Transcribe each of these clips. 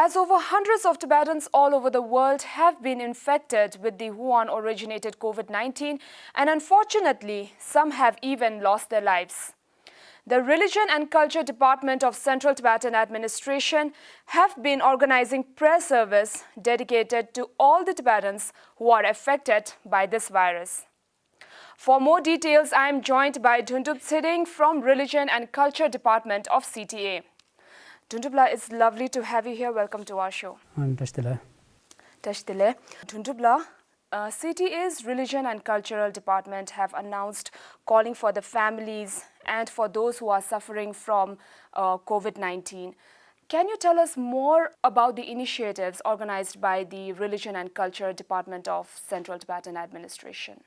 as over hundreds of Tibetans all over the world have been infected with the Wuhan-originated COVID-19, and unfortunately, some have even lost their lives. The Religion and Culture Department of Central Tibetan Administration have been organizing prayer service dedicated to all the Tibetans who are affected by this virus. For more details, I am joined by Dhondup Tsering from Religion and Culture Department of CTA. Dhondupla, it's lovely to have you here. Welcome to our show. Tashtile. Dhondupla, CTA's Religion and Cultural Department have announced calling for the families and for those who are suffering from COVID-19. Can you tell us more about the initiatives organized by the Religion and Culture Department of Central Tibetan Administration?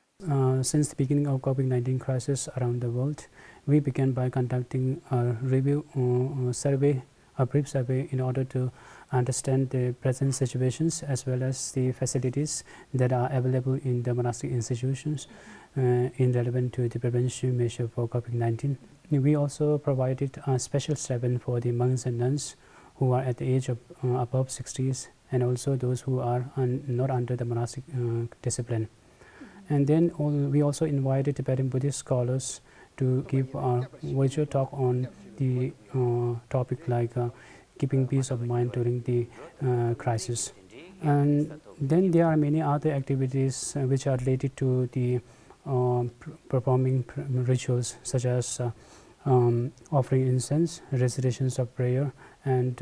Since the beginning of COVID-19 crisis around the world, we began by conducting a review survey, a brief survey, in order to understand the present situations as well as the facilities that are available in the monastic institutions in relevant to the prevention measure for COVID-19. We also provided a special stipend for the monks and nuns who are at the age of above 60s, and also those who are not under the monastic discipline. And then we also invited Tibetan Buddhist scholars to give a virtual talk on the topic like keeping peace of mind during the crisis. And then there are many other activities which are related to the performing rituals, such as offering incense, recitations of prayer, and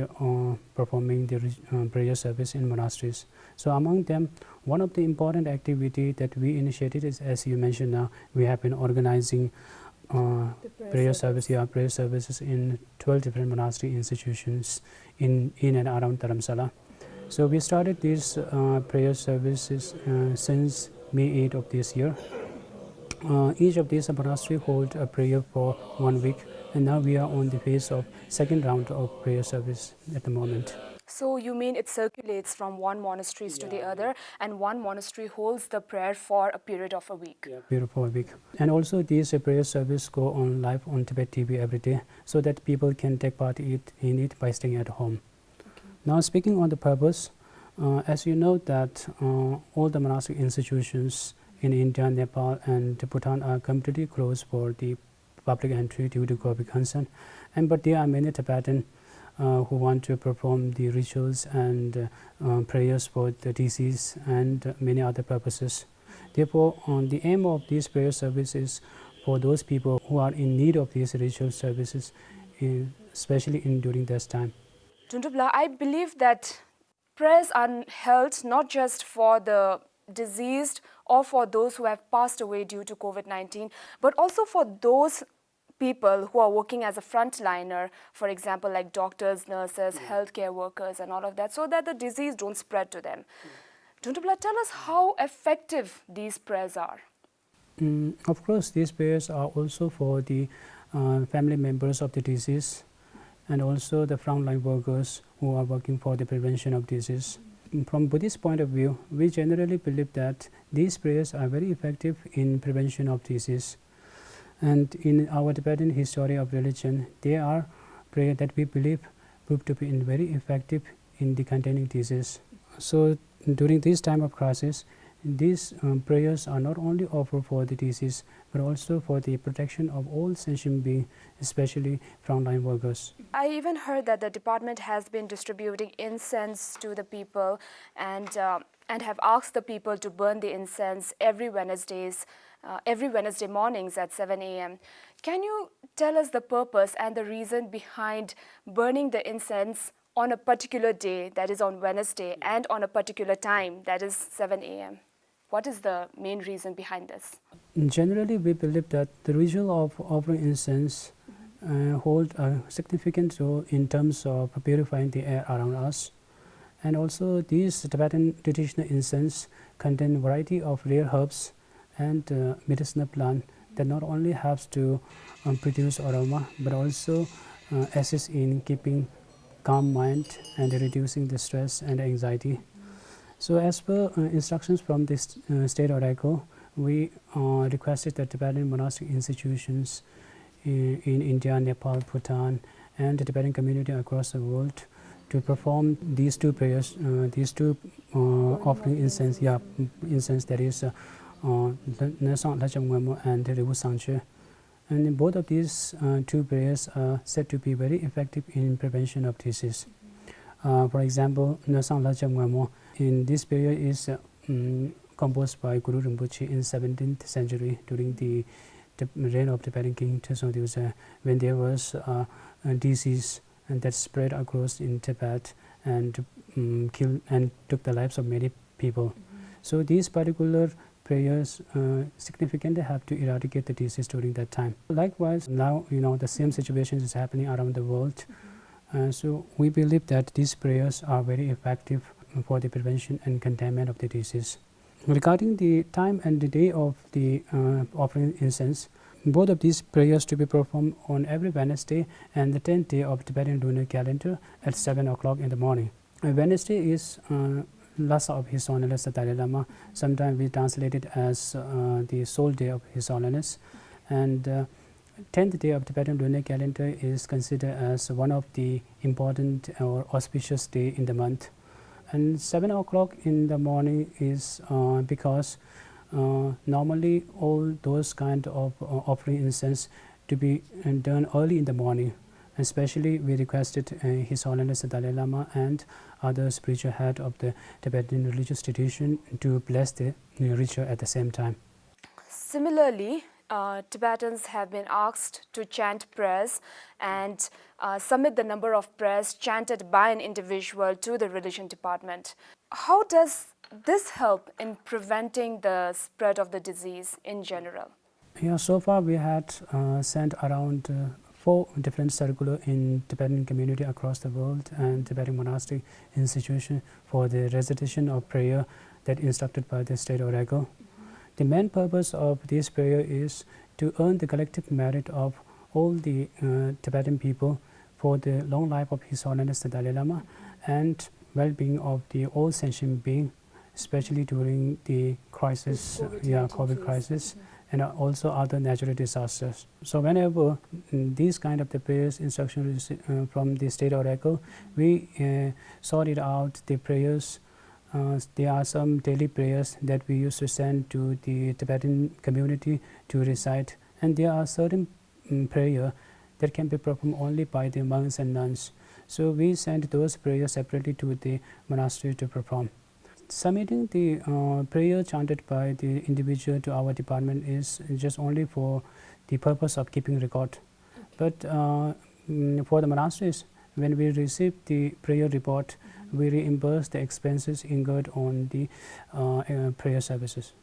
performing the prayer service in monasteries. So among them, one of the important activity that we initiated is, as you mentioned now, we have been organizing prayer services in 12 different monastery institutions in and around Dharamsala. So we started these prayer services since May 8 of this year. Each of these monastery hold a prayer for 1 week, and now we are on the phase of second round of prayer service at the moment. So you mean it circulates from one monastery to the other, and one monastery holds the prayer for a period of a week? Yeah, period for a week. And also these prayer service go on live on Tibettv every day, so that people can take part in it by staying at home. Okay. Now, speaking on the purpose, as you know that all the monastic institutions in India, Nepal and Bhutan are completely closed for the public entry due to COVID concern, but there are many Tibetan who want to perform the rituals and prayers for the disease and many other purposes. Therefore, the aim of these prayer services for those people who are in need of these ritual services, especially during this time. Dhondupla, I believe that prayers are held not just for the diseased or for those who have passed away due to COVID-19, but also for those people who are working as a frontliner, for example, like doctors, nurses, healthcare workers and all of that, so that the disease don't spread to them. Dhondupla, tell us how effective these prayers are. Of course, these prayers are also for the family members of the disease and also the frontline workers who are working for the prevention of disease. From Buddhist point of view, we generally believe that these prayers are very effective in prevention of disease. And in our Tibetan history of religion, they are prayers that we believe proved to be very effective in the containing disease. So during this time of crisis, these prayers are not only offered for the disease, but also for the protection of all sentient beings, especially frontline workers. I even heard that the department has been distributing incense to the people and have asked the people to burn the incense every Wednesday mornings at 7 a.m. Can you tell us the purpose and the reason behind burning the incense on a particular day, that is on Wednesday, and on a particular time, that is 7 a.m.? What is the main reason behind this? Generally, we believe that the ritual of offering incense hold a significant role in terms of purifying the air around us. And also, these Tibetan traditional incense contain a variety of rare herbs and medicinal plant that not only helps to produce aroma, but also assists in keeping calm mind and reducing the stress and anxiety. So as per instructions from this state oracle, we requested the Tibetan monastic institutions in India, Nepal, Bhutan, and the Tibetan community across the world to perform these two prayers, offering incense, incense, that is Nasang Lachamwemo and Revu Sangche. And both of these two prayers are said to be very effective in prevention of disease. For example, Nasang Lachamwemo in this period is composed by Guru Rinpoche in 17th century during the reign of Tibetan King Tsering, when there was a disease and that spread across in Tibet and killed and took the lives of many people. So these particular prayers significantly have to eradicate the disease during that time. Likewise, now the same situation is happening around the world. So we believe that these prayers are very effective for the prevention and containment of the disease. Regarding the time and the day of the offering incense, both of these prayers to be performed on every Wednesday and the 10th day of Tibetan lunar calendar at 7 o'clock in the morning. Wednesday is Lhasa of His Holiness the Dalai Lama. Sometimes we translate it as the sole day of His Holiness. And 10th day of Tibetan lunar calendar is considered as one of the important or auspicious day in the month. And 7 o'clock in the morning is because normally all those kind of offering incense to be done early in the morning. Especially we requested His Holiness the Dalai Lama and other spiritual head of the Tibetan religious tradition to bless the ritual at the same time. Similarly, Tibetans have been asked to chant prayers and submit the number of prayers chanted by an individual to the religion department. How does this help in preventing the spread of the disease in general? Yeah, so far we had sent around 4 different circulars in Tibetan community across the world and Tibetan monastic institution for the recitation of prayer that instructed by the state oracle. The main purpose of this prayer is to earn the collective merit of all the Tibetan people for the long life of His Holiness the Dalai Lama and well-being of the all sentient being, especially during the crisis, COVID crisis, and also other natural disasters. So whenever these kind of the prayers instructions from the state oracle, we sorted out the prayers. There are some daily prayers that we used to send to the Tibetan community to recite, and there are certain prayer that can be performed only by the monks and nuns. So we send those prayers separately to the monastery to perform. Submitting the prayer chanted by the individual to our department is just only for the purpose of keeping record. But for the monasteries, when we receive the prayer report, we reimburse the expenses incurred on the prayer services.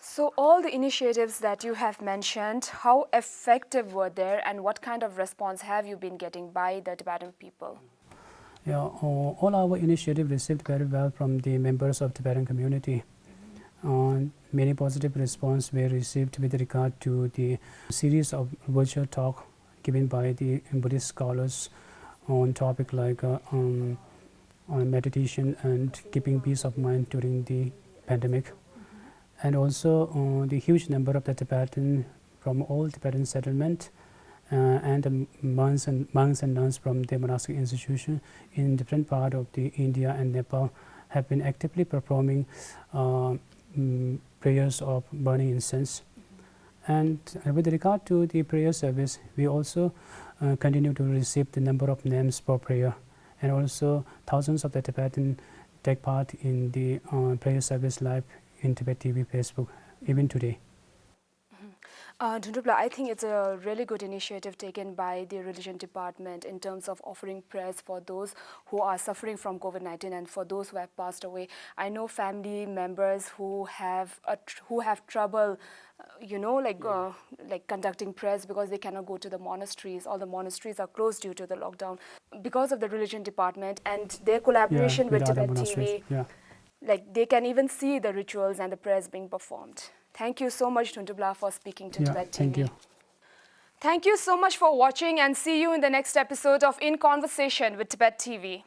So all the initiatives that you have mentioned, how effective were they and what kind of response have you been getting by the Tibetan people? Yeah, all our initiatives received very well from the members of Tibetan community. Many positive response were received with regard to the series of virtual talk given by the Buddhist scholars on topic like on meditation and keeping peace of mind during the pandemic. And also the huge number of the Tibetan from all Tibetan settlement and the monks and nuns from the monastic institution in different parts of the India and Nepal have been actively performing prayers of burning incense. And with regard to the prayer service, we also continue to receive the number of names for prayer, and also thousands of the Tibetan take part in the prayer service live in Tibettv Facebook even today. Dhondup, I think it's a really good initiative taken by the religion department in terms of offering prayers for those who are suffering from COVID-19 and for those who have passed away. I know family members who have trouble, like conducting prayers because they cannot go to the monasteries. All the monasteries are closed due to the lockdown. Because of the religion department and their collaboration with Tibettv, like they can even see the rituals and the prayers being performed. Thank you so much, Dhondup, for speaking to Tibettv. Thank you. Thank you so much for watching, and see you in the next episode of In Conversation with Tibettv.